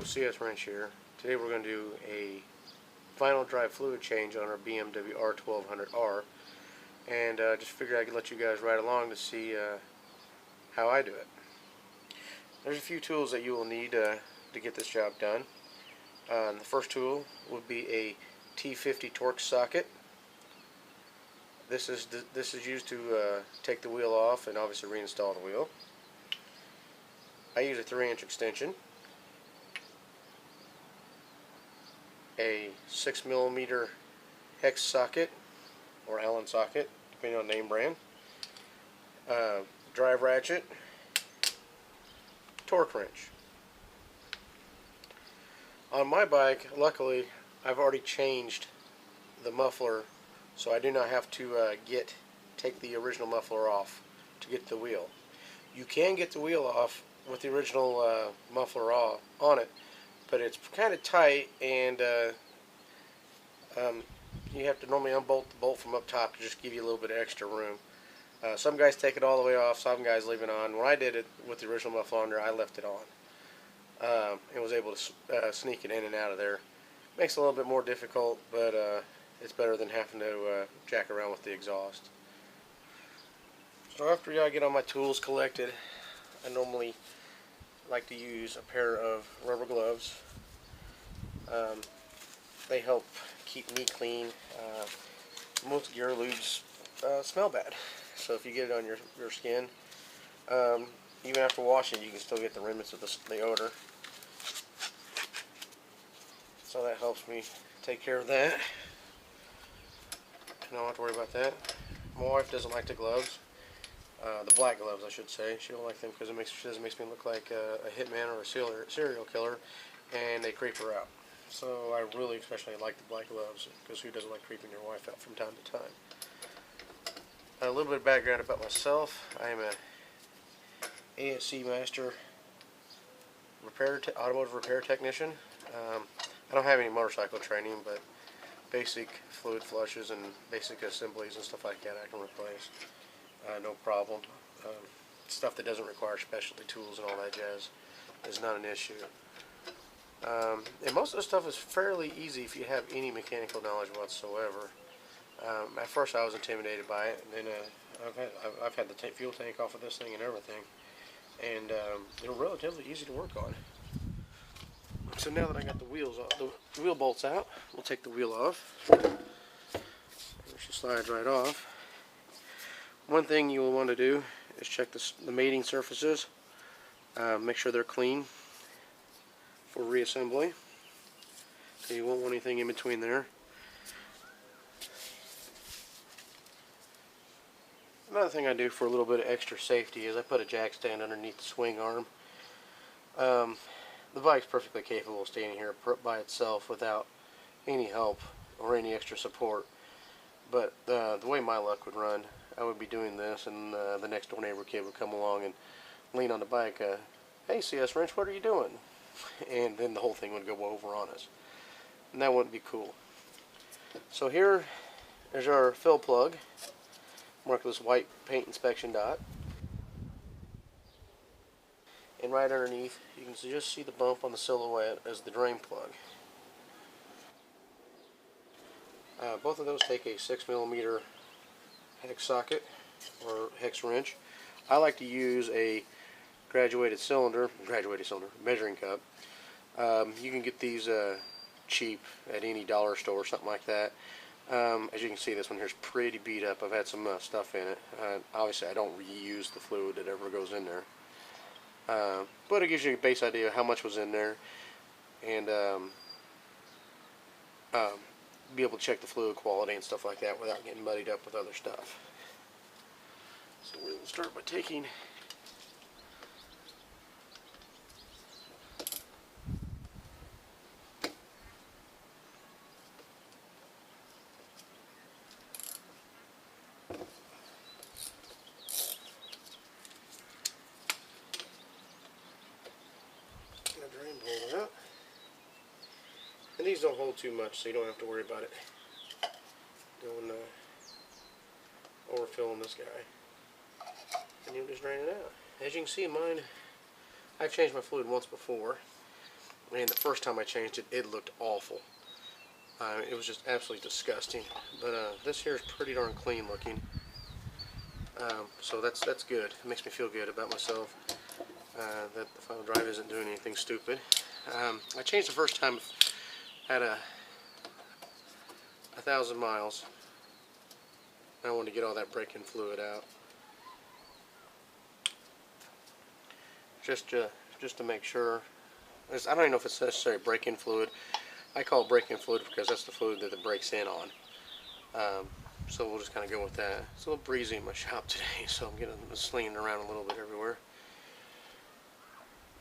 CS Wrench here. Today we're going to do a final drive fluid change on our BMW R1200R, and just figured I could let you guys ride along to see how I do it. There's a few tools that you will need to get this job done. The first tool would be a T50 torque socket. This is used to take the wheel off and obviously reinstall the wheel. I use a 3-inch extension, a 6mm hex socket or Allen socket, depending on name brand, drive ratchet, torque wrench. On my bike, luckily, I've already changed the muffler, so I do not have to take the original muffler off to get the wheel. You can get the wheel off with the original muffler on it, but it's kind of tight, and you have to normally unbolt the bolt from up top to just give you a little bit of extra room. Some guys take it all the way off, some guys leave it on. When I did it with the original muffler on there, I left it on and was able to sneak it in and out of there. Makes it a little bit more difficult, but it's better than having to jack around with the exhaust. So after I get all my tools collected, I normally like to use a pair of rubber gloves. They help keep me clean. Most gear lubes smell bad, so if you get it on your skin, even after washing, you can still get the remnants of the odor. So that helps me take care of that. I don't have to worry about that. My wife doesn't like the gloves. The black gloves, I should say. She don't like them because she says it makes me look like a hitman or a serial killer, and they creep her out. So I really especially like the black gloves, because who doesn't like creeping your wife out from time to time? A little bit of background about myself. I am a ASC master automotive repair technician. I don't have any motorcycle training, but basic fluid flushes and basic assemblies and stuff like that I can replace. No problem. Stuff that doesn't require specialty tools and all that jazz is not an issue. And most of the stuff is fairly easy if you have any mechanical knowledge whatsoever. At first I was intimidated by it, and then I've had the fuel tank off of this thing and everything, and they're relatively easy to work on. So now that I got the wheels off, the wheel bolts out, we'll take the wheel off. She slides right off. One thing you will want to do is check the mating surfaces. Make sure they're clean for reassembly. So you won't want anything in between there. Another thing I do for a little bit of extra safety is I put a jack stand underneath the swing arm. The bike's perfectly capable of standing here by itself without any help or any extra support. But the way my luck would run, I would be doing this, and the next door neighbor kid would come along and lean on the bike. Hey, CS Wrench, what are you doing? And then the whole thing would go over on us, and that wouldn't be cool. So here is our fill plug, marked with this white paint inspection dot, and right underneath you can just see the bump on the silhouette as the drain plug. Both of those take a 6mm hex socket or hex wrench. I like to use a graduated cylinder, measuring cup. You can get these cheap at any dollar store or something like that. As you can see, this one here is pretty beat up. I've had some stuff in it. Obviously I don't reuse the fluid that ever goes in there, but it gives you a base idea of how much was in there, and be able to check the fluid quality and stuff like that without getting muddied up with other stuff. So we're going to start by taking the drain bolt out. And these don't hold too much, so you don't have to worry about it doing overfilling this guy. And you just drain it out. As you can see, mine, I've changed my fluid once before, And the first time I changed it, it looked awful. It was just absolutely disgusting. But this here is pretty darn clean looking. So that's good. It makes me feel good about myself. That the final drive isn't doing anything stupid. I changed the first time at 1,000 miles. I wanted to get all that braking fluid out. Just to make sure. I don't even know if it's necessarily braking fluid. I call it braking fluid because that's the fluid that the brake's in on. So we'll just kind of go with that. It's a little breezy in my shop today, so I'm getting slinging around a little bit everywhere.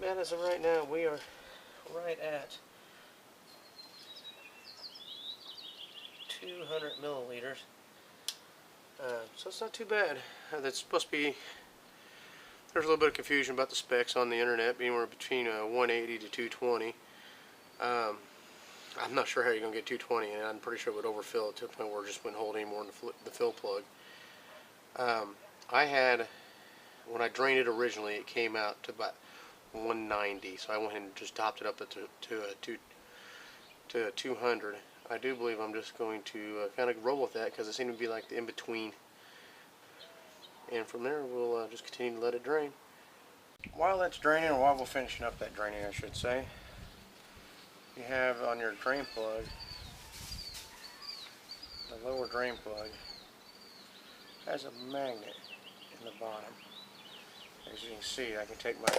Man, as of right now, we are right at 200 milliliters. So it's not too bad. That's supposed to be. There's a little bit of confusion about the specs on the internet, being between 180 to 220. I'm not sure how you're going to get 220, and I'm pretty sure it would overfill it to the point where it just wouldn't hold any more in the fill plug. I had, when I drained it originally, it came out to about 190, so I went ahead and just topped it up to 200. I do believe I'm just going to kind of roll with that because it seemed to be like the in-between. And from there, we'll just continue to let it drain. While that's draining, or while we're finishing up that draining, I should say, you have on your drain plug, the lower drain plug has a magnet in the bottom. As you can see, I can take my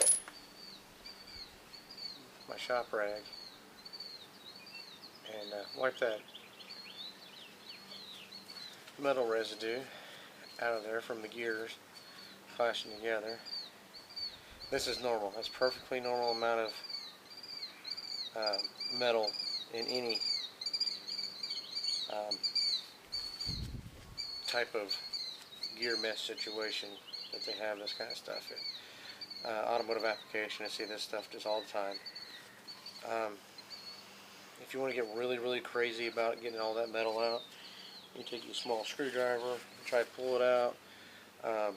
shop rag and wipe that metal residue out of there from the gears clashing together. This is normal. That's perfectly normal amount of metal in any type of gear mesh situation that they have this kind of stuff in. Automotive application, I see this stuff just all the time. If you want to get really crazy about getting all that metal out, you take your small screwdriver, try to pull it out,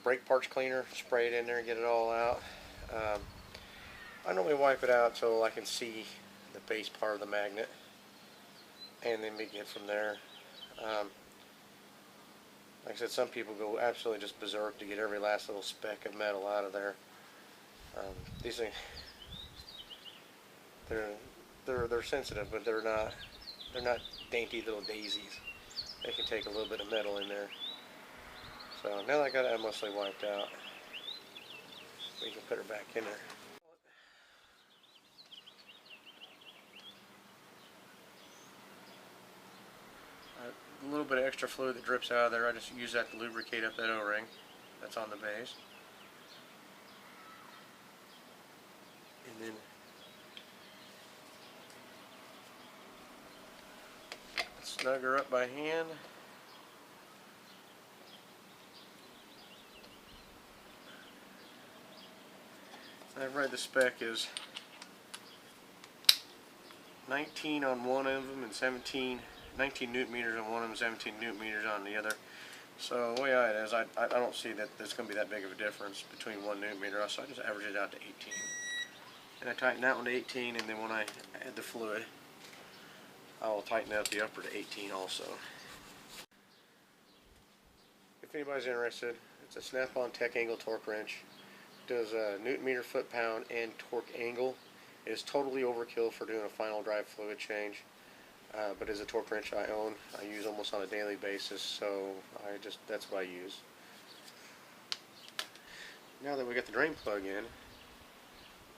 brake parts cleaner, spray it in there and get it all out. I normally wipe it out so I can see the base part of the magnet, and then begin from there. Like I said, some people go absolutely just berserk to get every last little speck of metal out of there. These things, they're sensitive, but they're not dainty little daisies. They can take a little bit of metal in there. So now that I got that mostly wiped out, we can put her back in there. A little bit of extra fluid that drips out of there, I just use that to lubricate up that O-ring that's on the base. And then snug her up by hand. I've read the spec is 19 on one of them and 19 newton meters on one of them, 17 newton meters on the other. So the way I it is, I don't see that there's going to be that big of a difference between 1 newton meter, so I just average it out to 18. And I tighten that one to 18, and then when I add the fluid, I will tighten out the upper to 18 also. If anybody's interested, it's a Snap-on Tech Angle torque wrench. It does newton meter, foot pound, and torque angle. It is totally overkill for doing a final drive fluid change. But as a torque wrench I own, I use almost on a daily basis, so that's what I use. Now that we got the drain plug in,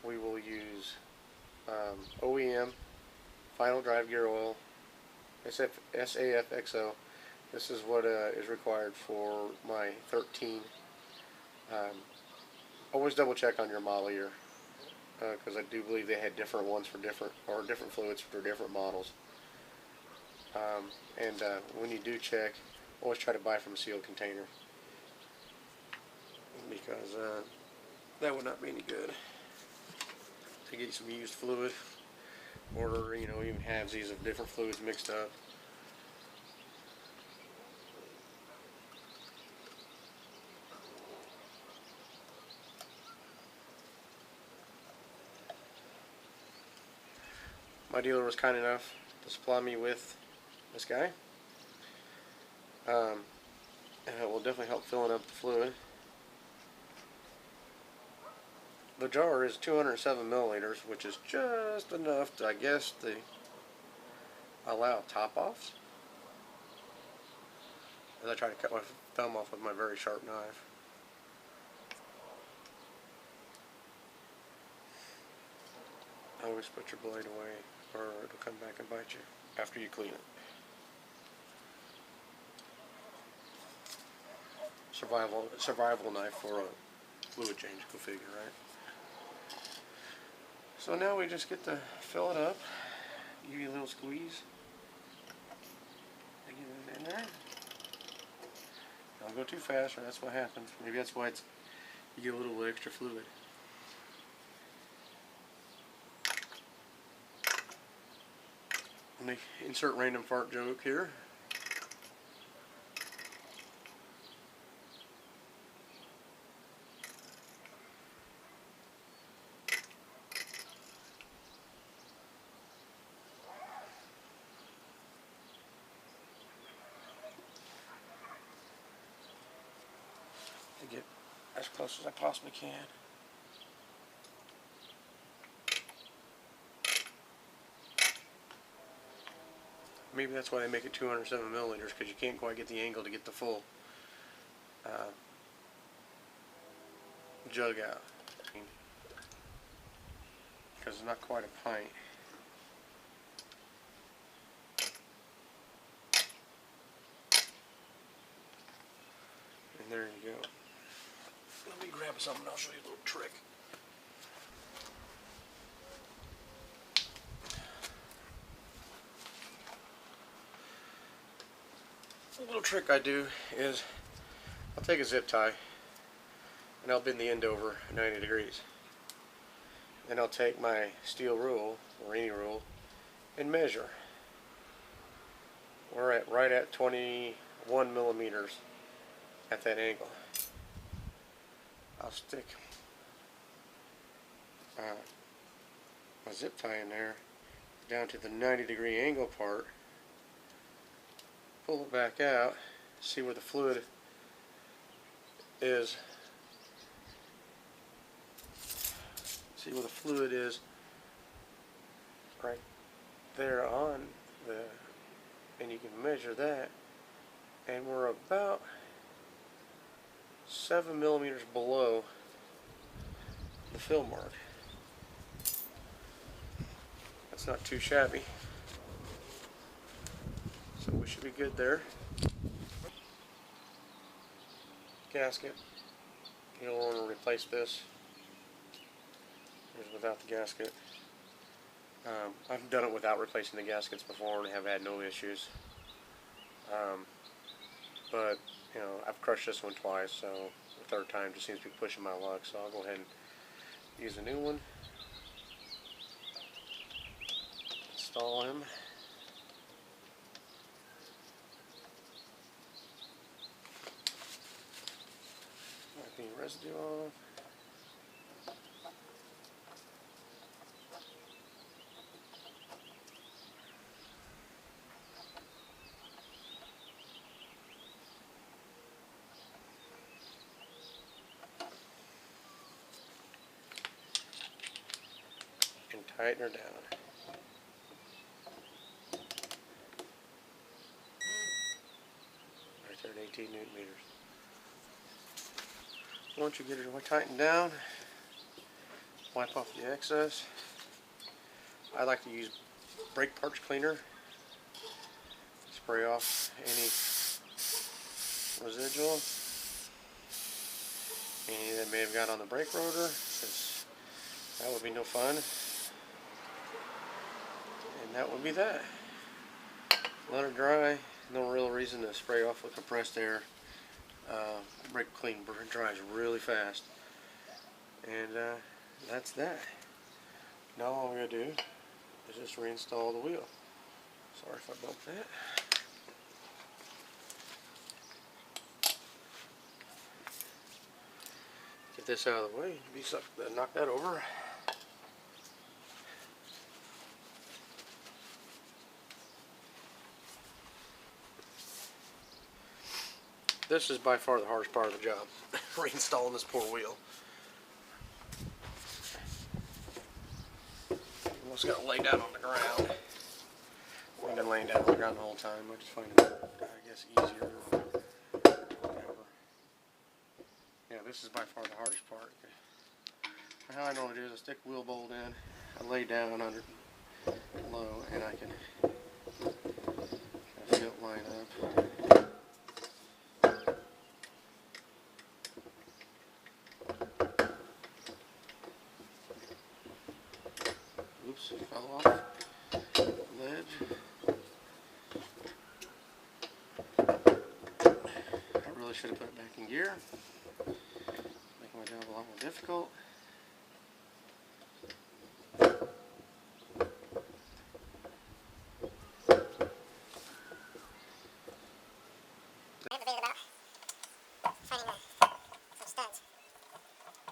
we will use OEM final drive gear oil, SAFXO. This is what is required for my 13. Always double check on your model year, because I do believe they had different ones for different fluids for different models. When you do check, always try to buy from a sealed container, because that would not be any good. To get some used fluid, or even halvesies of different fluids mixed up. my dealer was kind enough to supply me with this guy. And it will definitely help filling up the fluid. The jar is 207 milliliters, which is just enough to, I guess, to allow top-offs. As I try to cut my thumb off with my very sharp knife. Always put your blade away, or it'll come back and bite you after you clean it. Survival knife for a fluid change, go figure, right? So now we just get to fill it up. Give you a little squeeze. Get it in there. Don't go too fast, or that's what happens. Maybe that's why you get a little extra fluid. Let me insert random fart joke here. To get as close as I possibly can. Maybe that's why they make it 207 milliliters, because you can't quite get the angle to get the full jug out. Because it's not quite a pint. And there you go. Let me grab something, I'll show you a little trick. A little trick I do is I'll take a zip tie and I'll bend the end over 90 degrees. Then I'll take my steel rule, or any rule, and measure. We're at right at 21 millimeters at that angle. I'll stick my zip tie in there down to the 90-degree angle part, pull it back out, see where the fluid is. See where the fluid is right there on the, and you can measure that, and we're about 7 millimeters below the fill mark. That's not too shabby. So we should be good there. Gasket. You don't want to replace this. Here's without the gasket. I've done it without replacing the gaskets before and have had no issues. But you know, I've crushed this one twice, so the third time just seems to be pushing my luck. So I'll go ahead and use a new one. Install him. Wipe any residue off. And tighten her down. Right there at 18 newton meters. Once you get it tightened down, wipe off the excess. I like to use brake parts cleaner. Spray off any residual, any that may have got on the brake rotor, because that would be no fun. And that would be that. Let her dry. No real reason to spray off with compressed air. Brake clean dries really fast. And that's that. Now all we're going to do is just reinstall the wheel. Sorry if I bumped that. Get this out of the way. Knock that over. this is by far the hardest part of the job, reinstalling this poor wheel. Almost got to lay down on the ground. I've been laying down on the ground the whole time. I just find it, I guess, easier or whatever. Yeah, this is by far the hardest part. How I know it is, I stick the wheel bolt in, I lay down under low, and I can feel it line up. Oops, fell off. Ledge. I really should have put it back in gear. Making my job a lot more difficult.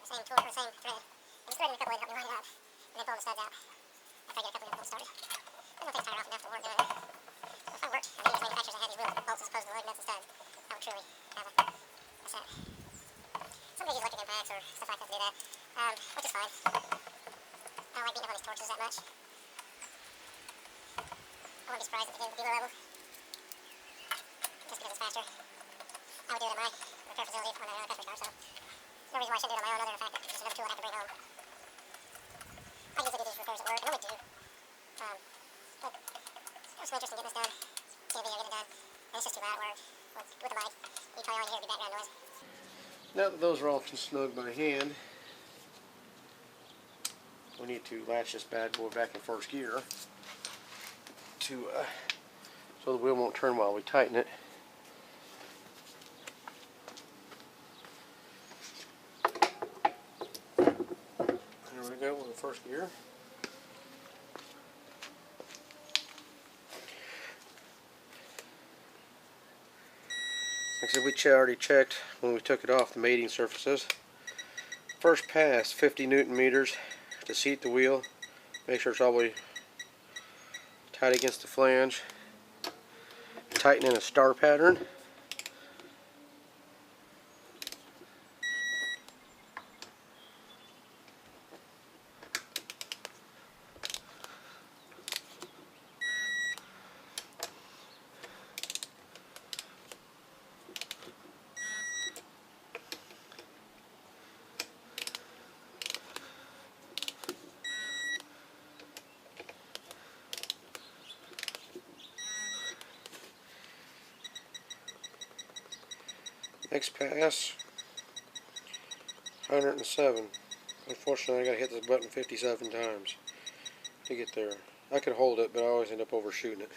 Same tool for the same thread. I'm just threading a couple of them to help me line it up, and then pull the studs out after I get a couple of them started. It don't take the tire off enough to work doing it. If I worked, I think between manufacturers that had these real bolts as opposed to loading nuts and studs, I would truly have a set. Some guys use electric impacts or stuff like that to do that, which is fine. I don't like beating up on these torches that much. I wouldn't be surprised if it did dealer level, just because it's faster. I would do it at my repair facility on my customer's car, so no reason why I shouldn't do it on my own other than the fact that it's just another tool I have to bring home. I usually do these repairs at work. I normally do. But it was some interest in getting this done. Seeing a video get it done. And it's just too loud where with the mic, you probably only hear the background noise. Now that those are all snug by hand, we need to latch this bad boy back in first gear to so the wheel won't turn while we tighten it. There we go, we're in first gear. Like I said, we already checked when we took it off the mating surfaces. First pass, 50 Newton meters to seat the wheel. Make sure it's all the way tight against the flange. Tighten in a star pattern. Next pass, 107. Unfortunately, I gotta hit this button 57 times to get there. I could hold it, but I always end up overshooting it.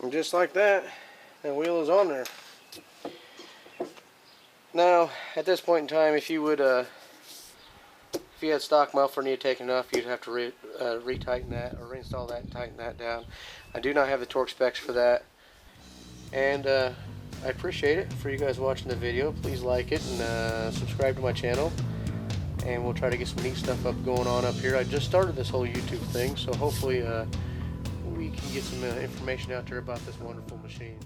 And just like that, the wheel is on there. Now, at this point in time, if you would, if you had stock muffler and you had taken enough, you'd have to retighten that or reinstall that and tighten that down. I do not have the torque specs for that, and I appreciate it for you guys watching the video. Please like it and subscribe to my channel, and we'll try to get some neat stuff going on up here. I just started this whole YouTube thing, so hopefully we can get some information out there about this wonderful machine.